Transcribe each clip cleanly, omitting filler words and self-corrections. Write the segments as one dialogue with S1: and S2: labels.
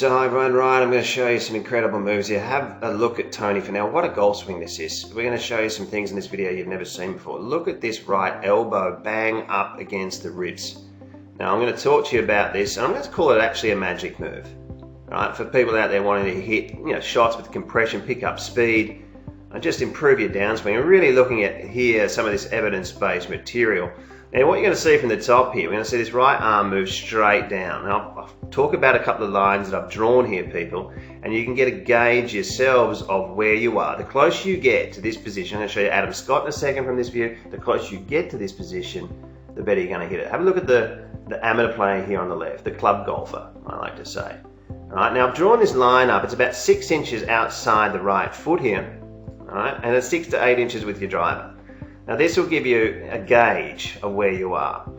S1: So hi everyone, right, I'm going to show you some incredible moves here. Have a look at Tony Finau. What a golf swing this is. We're going to show you some things in this video you've never seen before. Look at this right elbow bang up against the ribs. Now I'm going to talk to you about this, and I'm going to call it actually a magic move. Right, for people out there wanting to hit shots with compression, pick up speed, and just improve your downswing. We're really looking at here some of this evidence-based material. Now what you're going to see from the top here, we're going to see this right arm move straight down. Now I'll talk about a couple of lines that I've drawn here, people, and you can get a gauge yourselves of where you are. The closer you get to this position, I'm going to show you Adam Scott in a second from this view, the closer you get to this position, the better you're going to hit it. Have a look at the amateur player here on the left, the club golfer, I like to say. All right, now I've drawn this line up. It's about 6 inches outside the right foot here, all right, and it's 6 to 8 inches with your driver. Now this will give you a gauge of where you are.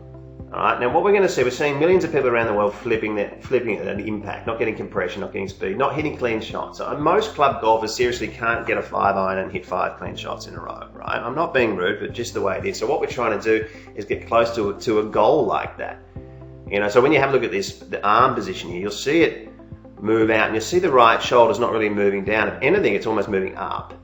S1: Alright, now what we're going to see, we're seeing millions of people around the world flipping it at an impact, not getting compression, not getting speed, not hitting clean shots. So most club golfers seriously can't get a 5-iron and hit 5 clean shots in a row, right? I'm not being rude, but just the way it is. So what we're trying to do is get close to a goal like that. So when you have a look at this, the arm position here, you'll see it move out, and you'll see the right shoulder's not really moving down. If anything, it's almost moving up.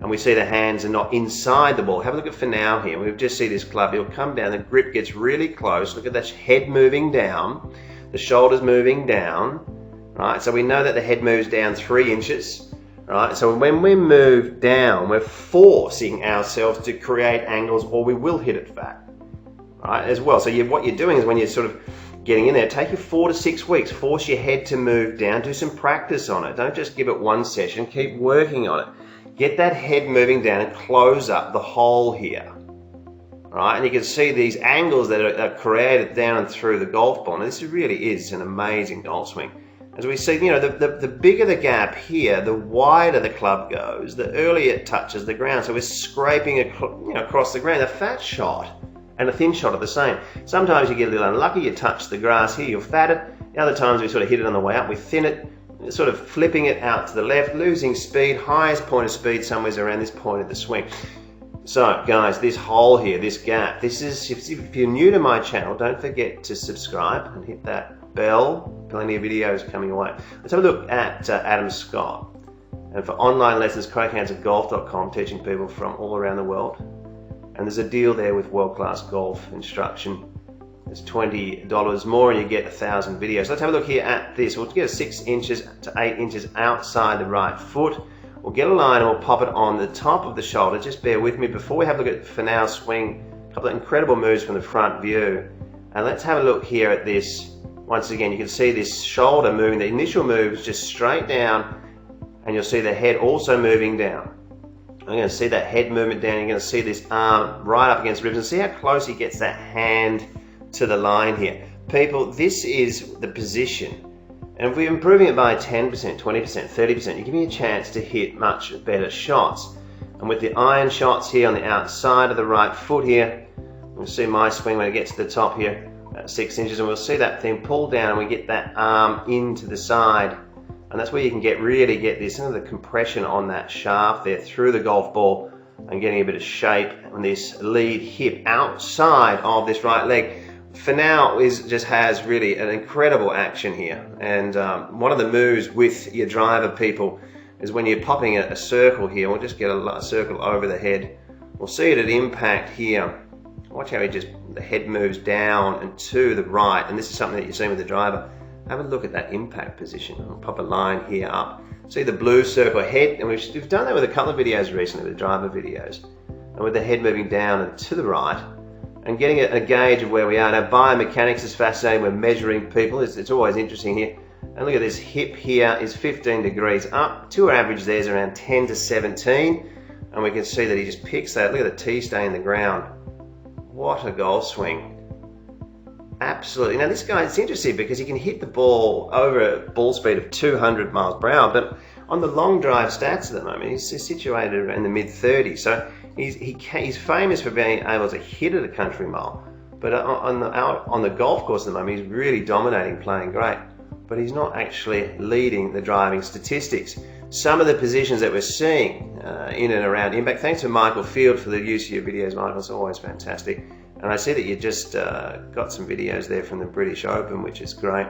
S1: And we see the hands are not inside the ball. Have a look at Finau here. We just see this club. It'll come down. The grip gets really close. Look at that head moving down. The shoulders moving down. Right. So we know that the head moves down 3 inches. Right. So when we move down, we're forcing ourselves to create angles, or we will hit it fat. Right. As well. So what you're doing is when you're sort of getting in there, take you 4 to 6 weeks. Force your head to move down. Do some practice on it. Don't just give it one session. Keep working on it. Get that head moving down and close up the hole here. All right, and you can see these angles that are created down and through the golf ball. Now this really is an amazing golf swing. As we see, the bigger the gap here, the wider the club goes, the earlier it touches the ground. So we're scraping across the ground. A fat shot and a thin shot are the same. Sometimes you get a little unlucky, you touch the grass here, you'll fat it. The other times we sort of hit it on the way up, we thin it. Sort of flipping it out to the left, losing speed, highest point of speed somewhere around this point of the swing. So guys, this hole here, this gap, this is, if you're new to my channel, don't forget to subscribe and hit that bell. Plenty of videos coming away. Let's have a look at Adam Scott. And for online lessons, CraigHansonGolf.com, teaching people from all around the world. And there's a deal there with World Class Golf Instruction. It's $20 more and you get 1,000 videos. Let's have a look here at this. We'll get 6 inches to 8 inches outside the right foot. We'll get a line and we'll pop it on the top of the shoulder. Just bear with me before we have a look at Finau's swing. A couple of incredible moves from the front view. And let's have a look here at this. Once again, you can see this shoulder moving. The initial move is just straight down, and you'll see the head also moving down. I'm going to see that head movement down. You're going to see this arm right up against the ribs, and see how close he gets that hand to the line here. People, this is the position, and if we're improving it by 10%, 20%, 30%, you're giving me a chance to hit much better shots. And with the iron shots here on the outside of the right foot here, we'll see my swing when it gets to the top here, about 6 inches, and we'll see that thing pull down and we get that arm into the side, and that's where you can really get this the compression on that shaft there through the golf ball, and getting a bit of shape on this lead hip outside of this right leg. Finau just has really an incredible action here, and one of the moves with your driver, people, is when you're popping a circle here. We'll just get a circle over the head. We'll see it at impact here. Watch how the head moves down and to the right, and this is something that you're seeing with the driver. Have a look at that impact position. I'll pop a line here up. See the blue circle head, and we've done that with a couple of videos recently, with the driver videos, and with the head moving down and to the right, and getting a gauge of where we are. Now biomechanics is fascinating. We're measuring people. It's always interesting here. And look at this hip here is 15 degrees up. Tour average there's around 10 to 17. And we can see that he just picks that. Look at the tee stay in the ground. What a golf swing. Absolutely. Now this guy, it's interesting because he can hit the ball over a ball speed of 200 miles per hour, but on the long drive stats at the moment, he's situated around the mid-30s. So he's famous for being able to hit at a country mile, but on the golf course at the moment, he's really dominating, playing great, but he's not actually leading the driving statistics. Some of the positions that we're seeing in and around impact, thanks to Michael Field for the use of your videos, Michael, it's always fantastic. And I see that you just got some videos there from the British Open, which is great.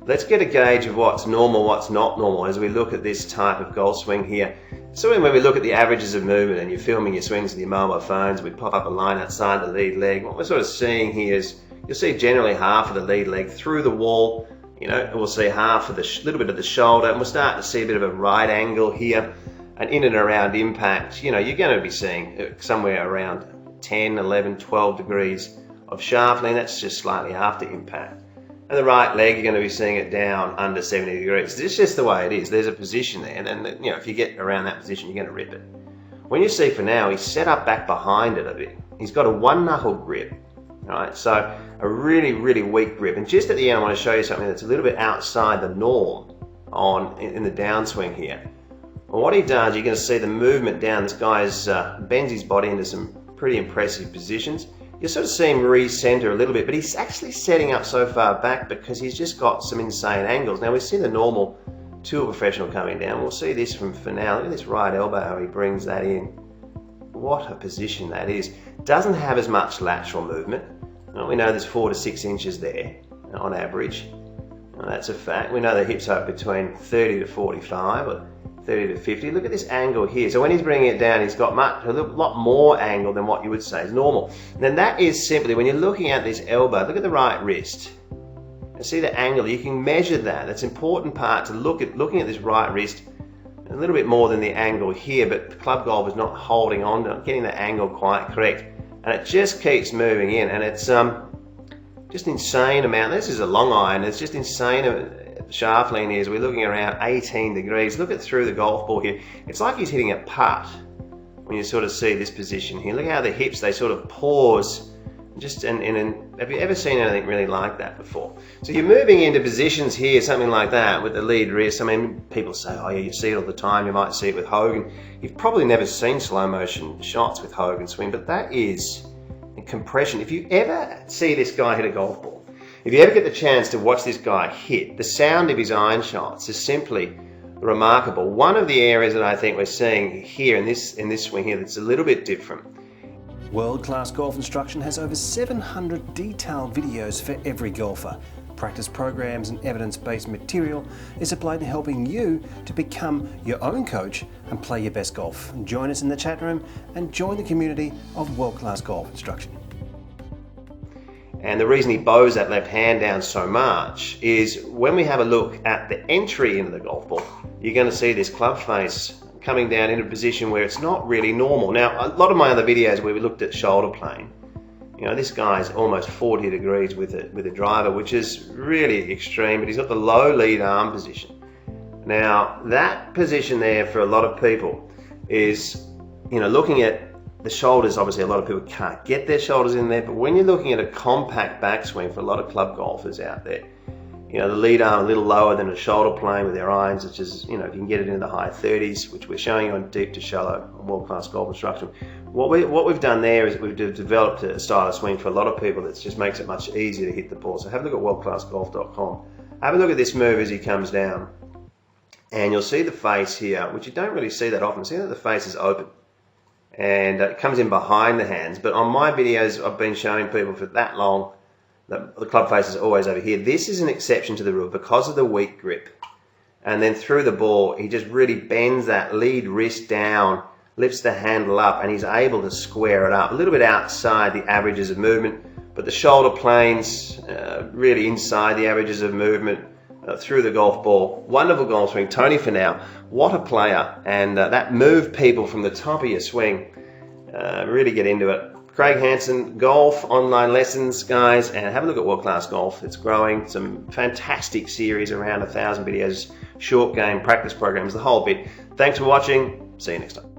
S1: Let's get a gauge of what's normal, what's not normal as we look at this type of golf swing here. So when we look at the averages of movement and you're filming your swings with your mobile phones, we pop up a line outside the lead leg. What we're sort of seeing here is you'll see generally half of the lead leg through the wall. We'll see half of the little bit of the shoulder, and we'll start to see a bit of a right angle here. And in and around impact, you're going to be seeing somewhere around 10, 11, 12 degrees of shaft lean. That's just slightly after impact. And the right leg, you're going to be seeing it down under 70 degrees. It's just the way it is. There's a position there, and then if you get around that position, you're going to rip it. When you see Finau, he's set up back behind it a bit. He's got a one knuckle grip, right? So a really, really weak grip. And just at the end, I want to show you something that's a little bit outside the norm in the downswing here. Well, what he does, you're going to see the movement down. This guy bends his body into some pretty impressive positions. You sort of see him re-center a little bit, but he's actually setting up so far back because he's just got some insane angles. Now we see the normal tour professional coming down. We'll see this from Finau. Look at this right elbow, how he brings that in. What a position that is. Doesn't have as much lateral movement. Well, we know there's 4 to 6 inches there on average. Well, that's a fact. We know the hips are between 30 to 45 or 30 to 50. Look at this angle here. So when he's bringing it down, he's got a lot more angle than what you would say is normal. And then that is simply, when you're looking at this elbow, look at the right wrist. And see the angle. You can measure that. That's an important part to looking at this right wrist a little bit more than the angle here, but the club golf is not holding on to it, getting the angle quite correct. And it just keeps moving in, and it's just insane amount. This is a long iron. It's just insane shaft lean is. We're looking around 18 degrees. Look at through the golf ball here. It's like he's hitting a putt when you sort of see this position here. Look how the hips, they sort of pause. Have you ever seen anything really like that before? So you're moving into positions here, something like that, with the lead wrist. I mean, people say, oh yeah, you see it all the time. You might see it with Hogan. You've probably never seen slow motion shots with Hogan swing, but that is a compression. If you ever see this guy hit a golf ball, if you ever get the chance to watch this guy hit, the sound of his iron shots is simply remarkable. One of the areas that I think we're seeing here in this swing here that's a little bit different.
S2: World Class Golf Instruction has over 700 detailed videos for every golfer. Practice programs and evidence-based material is applied to helping you to become your own coach and play your best golf. Join us in the chat room and join the community of World Class Golf Instruction.
S1: And the reason he bows that left hand down so much is when we have a look at the entry into the golf ball, you're going to see this club face coming down in a position where it's not really normal. Now, a lot of my other videos where we looked at shoulder plane, this guy's almost 40 degrees with a driver, which is really extreme, but he's got the low lead arm position. Now, that position there for a lot of people is, looking at the shoulders. Obviously a lot of people can't get their shoulders in there, but when you're looking at a compact backswing for a lot of club golfers out there, the lead arm a little lower than a shoulder plane with their irons, which is, if you can get it into the high 30s, which we're showing you on Deep to Shallow on World Class Golf Instruction. What we've done there is we've developed a style of swing for a lot of people that just makes it much easier to hit the ball. So have a look at worldclassgolf.com. Have a look at this move as he comes down, and you'll see the face here, which you don't really see that often. See that the face is open, and it comes in behind the hands. But on my videos, I've been showing people for that long that the club face is always over here. This is an exception to the rule because of the weak grip. And then through the ball, he just really bends that lead wrist down, lifts the handle up, and he's able to square it up. A little bit outside the averages of movement, but the shoulder planes really inside the averages of movement through the golf ball. Wonderful golf swing. Tony Finau, what a player. And that moved people from the top of your swing. Really get into it. Craig Hanson, golf, online lessons, guys, and have a look at World Class Golf. It's growing. Some fantastic series, around 1,000 videos, short game, practice programs, the whole bit. Thanks for watching. See you next time.